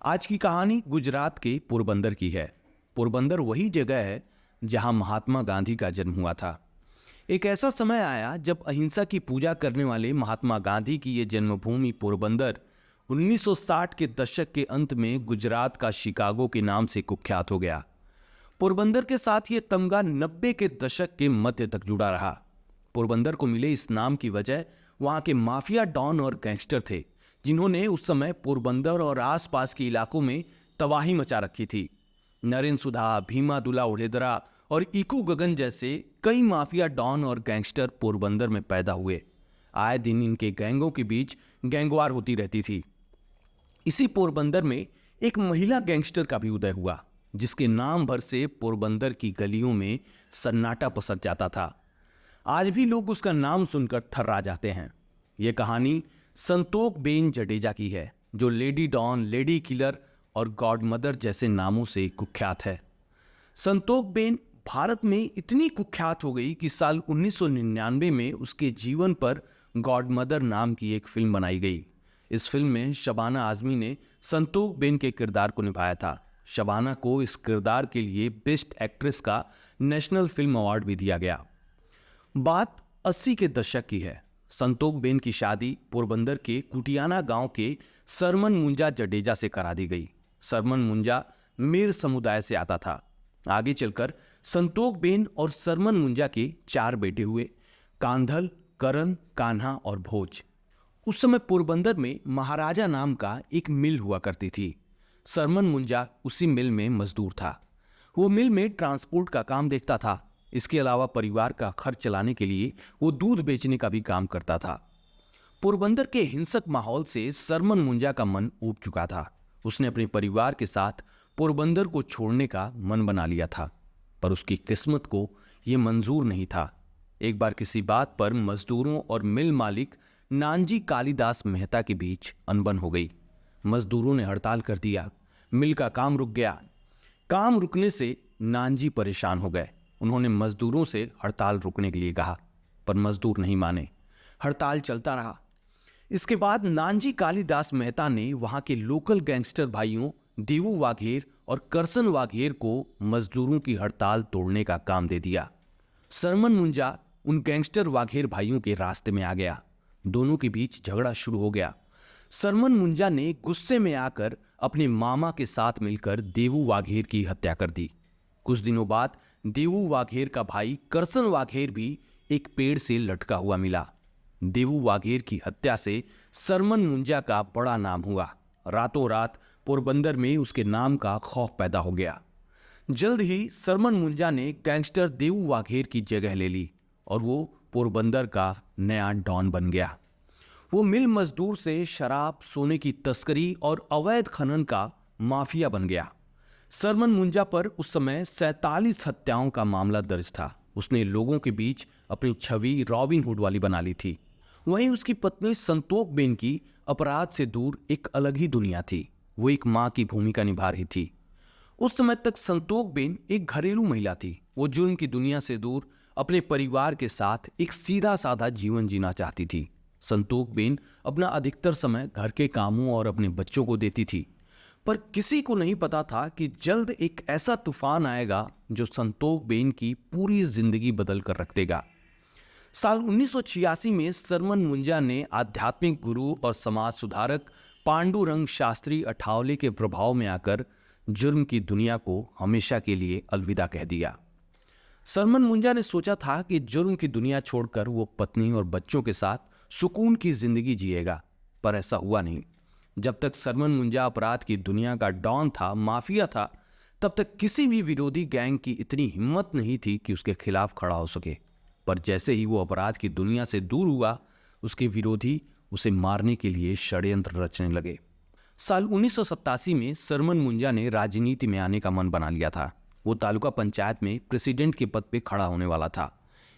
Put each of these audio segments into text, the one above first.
आज की कहानी गुजरात के पोरबंदर की है। पोरबंदर वही जगह है जहां महात्मा गांधी का जन्म हुआ था। एक ऐसा समय आया जब अहिंसा की पूजा करने वाले महात्मा गांधी की ये जन्मभूमि पोरबंदर 1960 के दशक के अंत में गुजरात का शिकागो के नाम से कुख्यात हो गया। पोरबंदर के साथ ये तमगा 90 के दशक के मध्य तक जुड़ा रहा। पोरबंदर को मिले इस नाम की वजह वहां के माफिया डॉन और गैंगस्टर थे, जिन्होंने उस समय पोरबंदर और आसपास के इलाकों में तबाही मचा रखी थी। नरेंद्र सुधा, भीमा दुला उड़ेदरा और इकू गगन जैसे कई माफिया डॉन और गैंगस्टर पोरबंदर में पैदा हुए। आए दिन इनके गैंगों के बीच गैंगवार होती रहती थी। इसी पोरबंदर में एक महिला गैंगस्टर का भी उदय हुआ, जिसके नाम भर से पोरबंदर की गलियों में सन्नाटा पसर जाता था। आज भी लोग उसका नाम सुनकर थर्रा जाते हैं। यह कहानी संतोख बेन जडेजा की है, जो लेडी डॉन, लेडी किलर और गॉड मदर जैसे नामों से कुख्यात है। संतोख बेन भारत में इतनी कुख्यात हो गई कि साल 1999 में उसके जीवन पर गॉड मदर नाम की एक फिल्म बनाई गई। इस फिल्म में शबाना आजमी ने संतोख बेन के किरदार को निभाया था। शबाना को इस किरदार के लिए बेस्ट एक्ट्रेस का नेशनल फिल्म अवार्ड भी दिया गया। बात 80 के दशक की है। संतोख बेन की शादी पोरबंदर के कुटियाना गांव के सरमन मुंजा जडेजा से करा दी गई। सरमन मुंजा मीर समुदाय से आता था। आगे चलकर संतोख बेन और सरमन मुंजा के 4 बेटे हुए, कांधल, करण, कान्हा और भोज। उस समय पोरबंदर में महाराजा नाम का एक मिल हुआ करती थी। सरमन मुंजा उसी मिल में मजदूर था। वो मिल में ट्रांसपोर्ट का काम देखता था। इसके अलावा परिवार का खर्च चलाने के लिए वो दूध बेचने का भी काम करता था। पोरबंदर के हिंसक माहौल से सरमन मुंजा का मन ऊब चुका था। उसने अपने परिवार के साथ पोरबंदर को छोड़ने का मन बना लिया था, पर उसकी किस्मत को यह मंजूर नहीं था। एक बार किसी बात पर मजदूरों और मिल मालिक नानजी कालीदास मेहता के बीच अनबन हो गई। मजदूरों ने हड़ताल कर दिया। मिल का काम रुक गया। काम रुकने से नानजी परेशान हो गए। उन्होंने मजदूरों से हड़ताल रोकने के लिए कहा, पर मजदूर नहीं माने। हड़ताल चलता रहा। इसके बाद नानजी कालीदास मेहता ने वहां के लोकल गैंगस्टर भाइयों देवू वाघेर और करसन वाघेर को मजदूरों की हड़ताल तोड़ने का काम दे दिया। सरमन मुंजा उन गैंगस्टर वाघेर भाइयों के रास्ते में आ गया। दोनों के बीच झगड़ा शुरू हो गया। सरमन मुंजा ने गुस्से में आकर अपने मामा के साथ मिलकर देवू वाघेर की हत्या कर दी। कुछ दिनों बाद देवू वाघेर का भाई करसन वाघेर भी एक पेड़ से लटका हुआ मिला। देवू वाघेर की हत्या से सरमन मुंजा का बड़ा नाम हुआ। रातों रात पोरबंदर में उसके नाम का खौफ पैदा हो गया। जल्द ही सरमन मुंजा ने गैंगस्टर देवू वाघेर की जगह ले ली और वो पोरबंदर का नया डॉन बन गया। वो मिल मजदूर से शराब, सोने की तस्करी और अवैध खनन का माफिया बन गया। सरमन मुंजा पर उस समय 47 हत्याओं का मामला दर्ज था। उसने लोगों के बीच अपनी छवि रॉबिन हुड वाली बना ली थी। वहीं उसकी पत्नी संतोख बेन की अपराध से दूर एक अलग ही दुनिया थी। वो एक मां की भूमिका निभा रही थी। उस समय तक संतोख बेन एक घरेलू महिला थी। वो जुर्म की दुनिया से दूर अपने परिवार के साथ एक सीधा साधा जीवन जीना चाहती थी। संतोख बेन अपना अधिकतर समय घर के कामों और अपने बच्चों को देती थी, पर किसी को नहीं पता था कि जल्द एक ऐसा तूफान आएगा जो संतोख बेन की पूरी जिंदगी बदल कर रख देगा। साल 1986 में सरमन मुंजा ने आध्यात्मिक गुरु और समाज सुधारक पांडुरंग शास्त्री अठावले के प्रभाव में आकर जुर्म की दुनिया को हमेशा के लिए अलविदा कह दिया। सरमन मुंजा ने सोचा था कि जुर्म की दुनिया छोड़कर वो पत्नी और बच्चों के साथ सुकून की जिंदगी जिएगा, पर ऐसा हुआ नहीं। जब तक सरमन मुंजा अपराध की दुनिया का डॉन था, माफिया था, तब तक किसी भी विरोधी गैंग की इतनी हिम्मत नहीं थी कि उसके खिलाफ खड़ा हो सके। पर जैसे ही वो अपराध की दुनिया से दूर हुआ, उसके विरोधी उसे मारने के लिए षड्यंत्र रचने लगे। साल 1987 में सरमन मुंजा ने राजनीति में आने का मन बना लिया था। वो तालुका पंचायत में प्रेसिडेंट के पद पे खड़ा होने वाला था।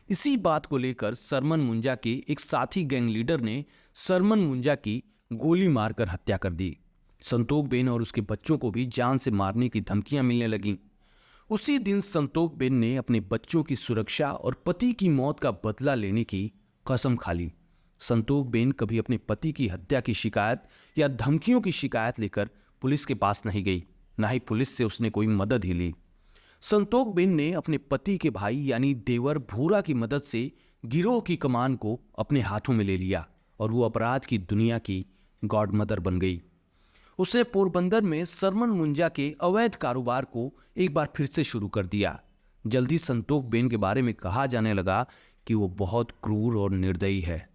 इसी बात को लेकर सरमन मुंजा के एक साथी गैंग लीडर ने सरमन मुंजा की गोली मारकर हत्या कर दी। संतोख बेन और उसके बच्चों को भी जान से मारने की धमकियां मिलने लगीं। उसी दिन संतोख बेन ने अपने बच्चों की सुरक्षा और पति की मौत का बदला लेने की कसम खा ली। संतोख बेन कभी अपने पति की हत्या की शिकायत या धमकियों की शिकायत लेकर पुलिस के पास नहीं गई, ना ही पुलिस से उसने कोई मदद ही ली। संतोकबेन ने अपने पति के भाई यानी देवर भूरा की मदद से गिरोह की कमान को अपने हाथों में ले लिया और वो अपराध की दुनिया की गॉडमदर बन गई। उसने पोरबंदर में सरमन मुंजा के अवैध कारोबार को एक बार फिर से शुरू कर दिया। जल्दी संतोकबेन के बारे में कहा जाने लगा कि वो बहुत क्रूर और निर्दयी है।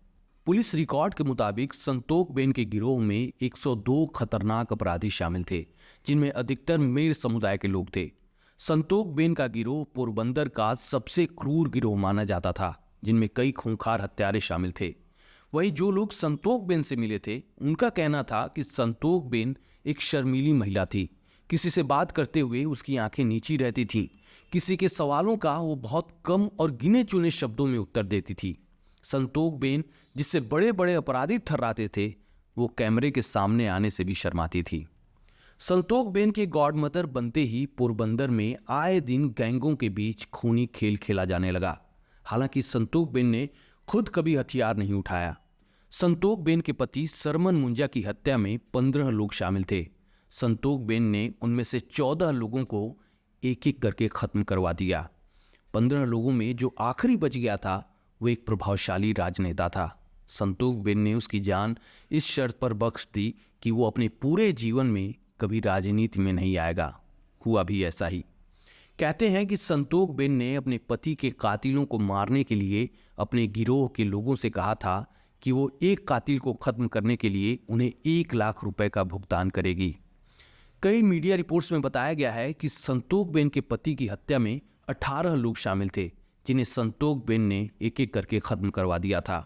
पुलिस रिकॉर्ड के मुताबिक संतोकबेन के गिरोह में 102 खतरनाक अपराधी शामिल थे, जिनमें अधिकतर मेर समुदाय के लोग थे। संतोकबेन का गिरोह पोरबंदर का सबसे क्रूर गिरोह माना जाता था, जिनमें कई खूंखार हत्यारे शामिल थे। वहीं जो लोग संतोकबेन से मिले थे, उनका कहना था कि संतोकबेन एक शर्मीली महिला थी। किसी से बात करते हुए उसकी आंखें नीची रहती थीं। किसी के सवालों का वो बहुत कम और गिने चुने शब्दों में उत्तर देती थी। संतोकबेन जिससे बड़े बड़े अपराधी थर्राते थे, वो कैमरे के सामने आने से भी शर्माती थी। संतोकबेन के गॉडमदर बनते ही पोरबंदर में आए दिन गैंगों के बीच खूनी खेल खेला जाने लगा। हालांकि संतोकबेन ने खुद कभी हथियार नहीं उठाया। संतोकबेन के पति सरमन मुंजा की हत्या में 15 लोग शामिल थे। संतोकबेन ने उनमें से 14 लोगों को एक एक करके खत्म करवा दिया। 15 लोगों में जो आखिरी बच गया था, वो एक प्रभावशाली राजनेता था। संतोकबेन ने उसकी जान इस शर्त पर बख्श दी कि वो अपने पूरे जीवन में कभी राजनीति में नहीं आएगा। हुआ भी ऐसा ही। कहते हैं कि संतोकबेन ने अपने पति के कातिलों को मारने के लिए अपने गिरोह के लोगों से कहा था कि वो एक कातिल को खत्म करने के लिए उन्हें 1 लाख रुपए का भुगतान करेगी। कई मीडिया रिपोर्ट्स में बताया गया है कि संतोकबेन के पति की हत्या में 18 लोग शामिल थे, जिन्हें संतोकबेन ने एक एक करके खत्म करवा दिया था।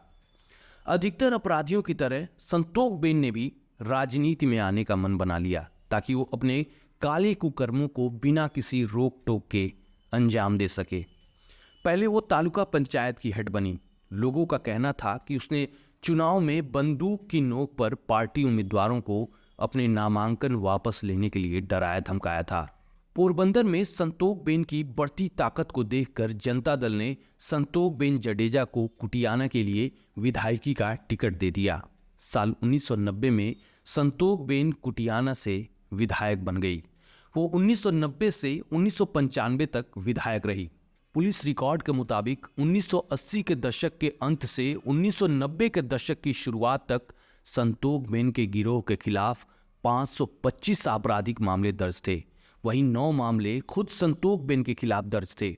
अधिकतर अपराधियों की तरह संतोकबेन ने भी राजनीति में आने का मन बना लिया, ताकि वो अपने काले कुकर्मों को बिना किसी रोक टोक के अंजाम दे सके। पहले वो तालुका पंचायत की हेड बनी। लोगों का कहना था कि उसने चुनाव में बंदूक की नोक पर पार्टी उम्मीदवारों को अपने नामांकन वापस लेने के लिए डराया धमकाया था। पोरबंदर में संतोकबेन की बढ़ती ताकत को देखकर जनता दल ने संतोकबेन जडेजा को कुटियाना के लिए विधायकी का टिकट दे दिया। साल 1990 में संतोकबेन कुटियाना से विधायक बन गई। वो 1990 से 1995 तक विधायक रही। पुलिस रिकॉर्ड के मुताबिक 1980 के दशक के अंत से 1990 के दशक की शुरुआत तक संतोकबेन के गिरोह के खिलाफ 525 आपराधिक मामले दर्ज थे। वहीं 9 मामले खुद संतोकबेन के खिलाफ दर्ज थे।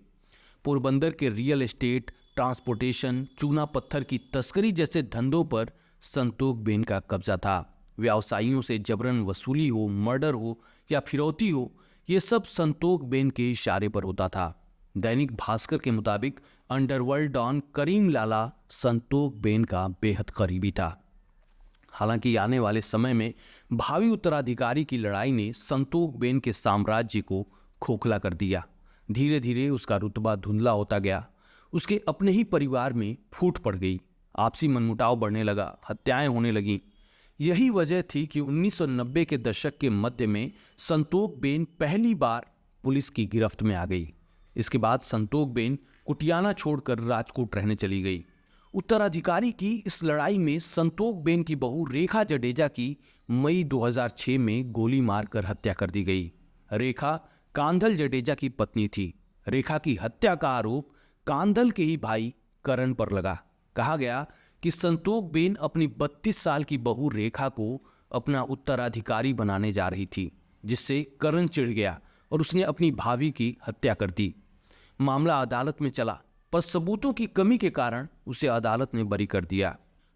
पोरबंदर के रियल एस्टेट, ट्रांसपोर्टेशन, चूना पत्थर की तस्करी जैसे धंधों पर संतोकबेन का कब्जा था। व्यवसायियों से जबरन वसूली हो, मर्डर हो या फिरौती हो, ये सब संतोकबेन के इशारे पर होता था। दैनिक भास्कर के मुताबिक अंडरवर्ल्ड डॉन करीम लाला संतोकबेन का बेहद करीबी था। हालांकि आने वाले समय में भावी उत्तराधिकारी की लड़ाई ने संतोकबेन के साम्राज्य को खोखला कर दिया। धीरे धीरे उसका रुतबा धुंधला होता गया। उसके अपने ही परिवार में फूट पड़ गई। आपसी मनमुटाव बढ़ने लगा, हत्याएं होने लगीं। यही वजह थी कि 1990 के दशक के मध्य में संतोकबेन पहली बार पुलिस की गिरफ्त में आ गई। इसके बाद संतोकबेन कुटियाना छोड़कर राजकोट रहने चली गई। उत्तराधिकारी की इस लड़ाई में संतोकबेन की बहू रेखा जडेजा की मई 2006 में गोली मारकर हत्या कर दी गई। रेखा कांधल जडेजा की पत्नी थी। रेखा की हत्या का आरोप कांधल के ही भाई करण पर लगा। कहा गया कि संतोकबेन अपनी 32 साल की बहू रेखा को अपना उत्तराधिकारी बनाने जा रही थी, जिससे करण चिढ़ गया और उसने अपनी भाभी की हत्या कर दी। मामला अदालत में चला, पर सबूतों की कमी के कारण उसे अदालत ने बरी कर दिया।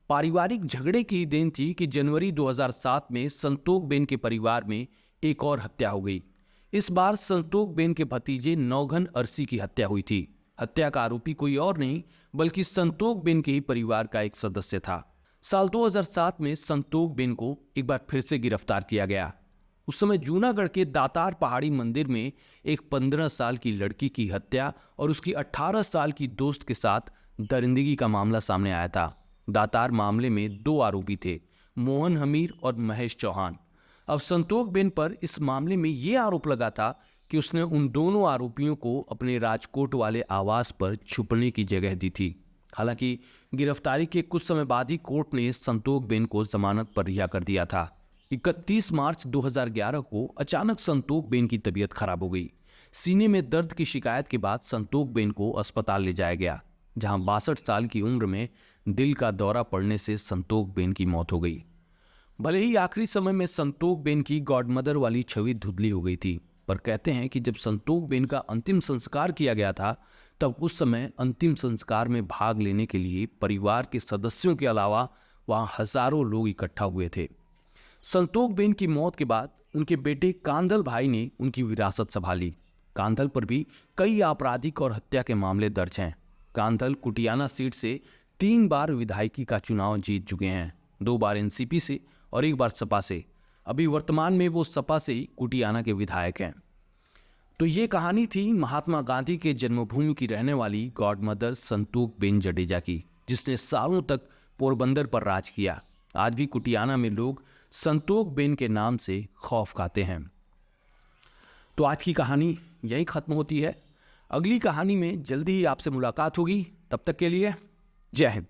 पारिवारिक झगड़े की ही देन थी कि जनवरी 2007 में संतोकबेन के परिवार में एक और हत्या हो गई। इस बार संतोकबेन के भतीजे नौघन अरसी की हत्या हुई थी। हत्या का आरोपी कोई और नहीं बल्कि संतोकबेन के ही परिवार का एक सदस्य था। साल 2007 में संतोकबेन को एक बार फिर से गिरफ्तार किया गया। उस समय जूनागढ़ के दातार पहाड़ी मंदिर में एक 15 साल की लड़की की हत्या और उसकी 18 साल की दोस्त के साथ दरिंदगी का मामला सामने आया था। दातार मामले में 2 आरोपी थे, मोहन हमीर और महेश चौहान। अब संतोकबेन पर इस मामले में ये आरोप लगा था कि उसने उन दोनों आरोपियों को अपने राजकोट वाले आवास पर छुपने की जगह दी थी। हालांकि गिरफ्तारी के कुछ समय बाद ही कोर्ट ने संतोकबेन को जमानत पर रिहा कर दिया था। 31 मार्च 2011 को अचानक संतोखबेन की तबीयत खराब हो गई। सीने में दर्द की शिकायत के बाद संतोखबेन को अस्पताल ले जाया गया, जहां 62 साल की उम्र में दिल का दौरा पड़ने से संतोखबेन की मौत हो गई। भले ही आखिरी समय में संतोखबेन की गॉडमदर वाली छवि धुंधली हो गई थी, पर कहते हैं कि जब संतोखबेन का अंतिम संस्कार किया गया था, तब उस समय अंतिम संस्कार में भाग लेने के लिए परिवार के सदस्यों के अलावा वहां हजारों लोग इकट्ठा हुए थे। संतोखबेन की मौत के बाद उनके बेटे कांधल भाई ने उनकी विरासत संभाली। कांधल पर भी कई आपराधिक और हत्या के मामले दर्ज हैं। कांधल कुटियाना सीट से 3 बार विधायकी का चुनाव जीत चुके हैं, 2 बार एनसीपी से और 1 बार सपा से। अभी वर्तमान में वो सपा से ही कुटियाना के विधायक हैं। तो ये कहानी थी महात्मा गांधी के जन्मभूमि की रहने वाली गॉडमदर संतोखबेन जडेजा की, जिसने सालों तक पोरबंदर पर राज किया। आज भी कुटियाना में लोग संतोखबेन के नाम से खौफ खाते हैं। तो आज की कहानी यहीं खत्म होती है। अगली कहानी में जल्दी ही आपसे मुलाकात होगी। तब तक के लिए जय हिंद।